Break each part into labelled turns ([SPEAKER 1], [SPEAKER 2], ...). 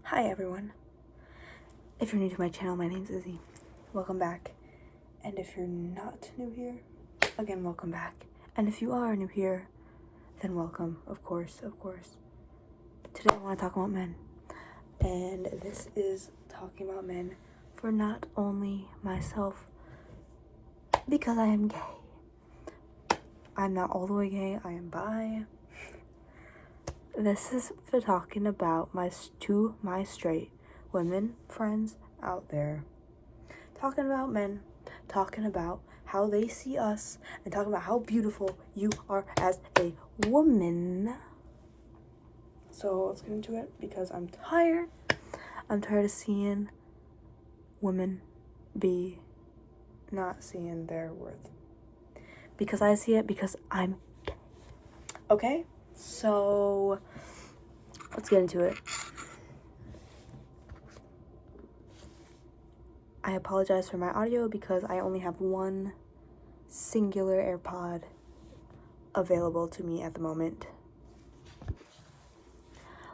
[SPEAKER 1] Hi everyone. If you're new to my channel, my name's Izzy. Welcome back. And if you're not new here, again, welcome back. And if you are new here, then welcome, of course. Today I want to talk about men. And this is talking about men for not only myself, because I am gay. I'm not all the way gay, I am bi. This is for talking about my straight women friends out there. Talking about men, talking about how they see us, and talking about how beautiful you are as a woman. So let's get into it, because I'm tired. I'm tired of seeing women be not seeing their worth. Because I see it, because I'm gay. Okay? So let's get into it. I apologize for my audio because I only have one singular AirPod available to me at the moment.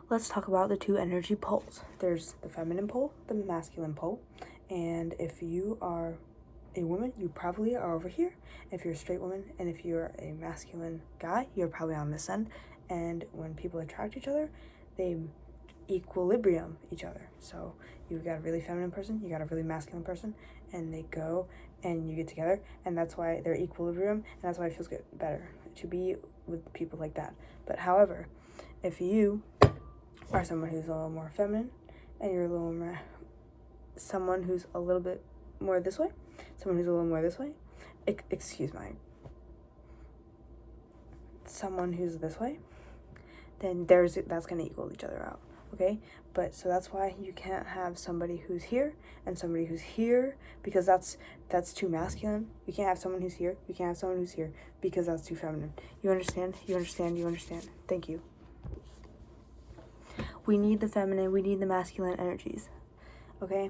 [SPEAKER 1] Let's talk about the two energy poles. There's the feminine pole, the masculine pole. And if you are a woman, you probably are over here. If you're a straight woman, and if you're a masculine guy, you're probably on this end. And when people attract each other, they equilibrium each other. So you've got a really feminine person, you got a really masculine person, and they go and you get together, and that's why they're equilibrium, and that's why it feels good, better to be with people like that. But however, if you are someone who's a little more feminine, and you're a little more someone who's a little bit more this way, someone who's a little more this way, someone who's this way, then that's gonna equal each other out. Okay, but so that's why you can't have somebody who's here and somebody who's here, because that's too masculine. You can't have someone who's here, you can't have someone who's here, because that's too feminine. You understand? Thank you. We need the feminine, we need the masculine energies. Okay?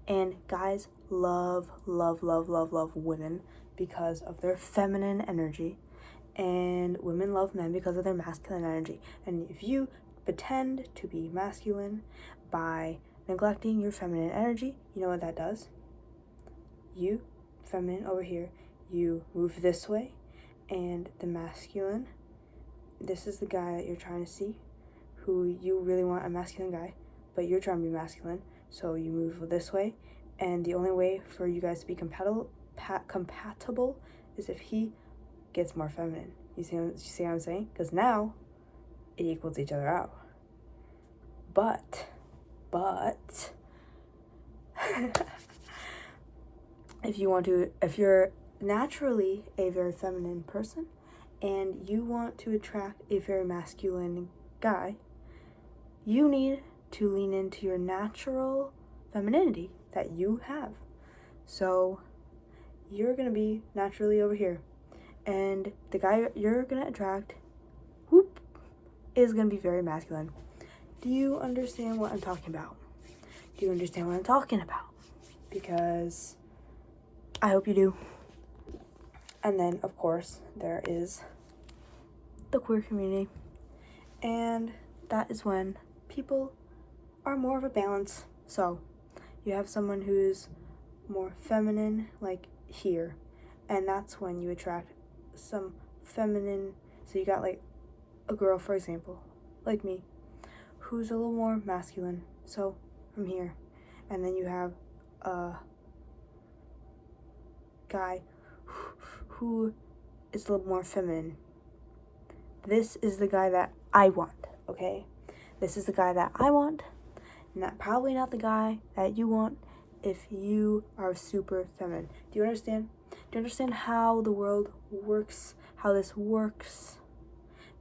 [SPEAKER 1] And guys love women because of their feminine energy, and women love men because of their masculine energy. And if you pretend to be masculine by neglecting your feminine energy, you know what that does? You, feminine over here, you move this way, and the masculine, this is the guy that you're trying to see, who you really want a masculine guy, but you're trying to be masculine, so you move this way, and the only way for you guys to be compatible is if he gets more feminine. You see what I'm saying? Because now it equals each other out. But if you're naturally a very feminine person and you want to attract a very masculine guy, you need to lean into your natural femininity that you have. So you're gonna be naturally over here, and the guy you're gonna attract is gonna be very masculine. Do you understand what I'm talking about? Because I hope you do. And then, of course, there is the queer community. And that is when people are more of a balance. So you have someone who's more feminine, like here. And that's when you attract some feminine. So you got like a girl, for example, like me, who's a little more masculine. So from here. And then you have a guy who is a little more feminine. This is the guy that I want, okay? This is the guy that I want, probably not the guy that you want if you are super feminine. Do you understand? Do you understand how the world works, how this works?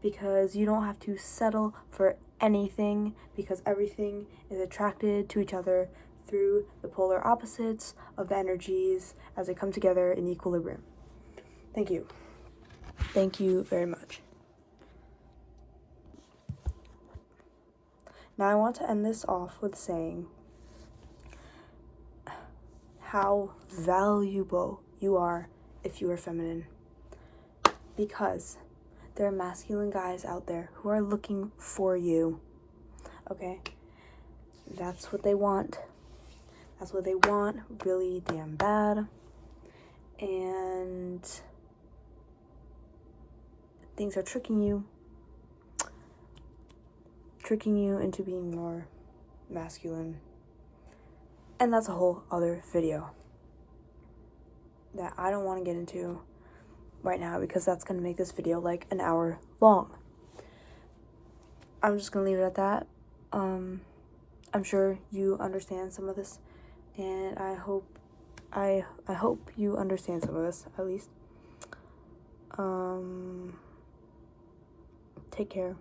[SPEAKER 1] Because you don't have to settle for anything, because everything is attracted to each other through the polar opposites of the energies as they come together in equilibrium. Thank you. Thank you very much. Now I want to end this off with saying how valuable you are if you are feminine. Because there are masculine guys out there who are looking for you. Okay? that's what they want. That's what they want really damn bad. And things are tricking you into being more masculine. And that's a whole other video that I don't want to get into right now because that's going to make this video like an hour long. I'm just going to leave it at that. I'm sure you understand some of this, and I hope you understand some of this, at least. Take care,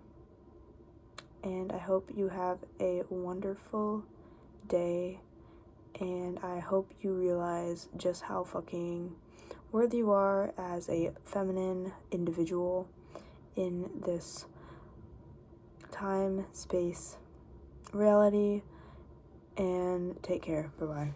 [SPEAKER 1] and I hope you have a wonderful day, and I hope you realize just how fucking worthy you are as a feminine individual in this time, space, reality, and take care. Bye-bye.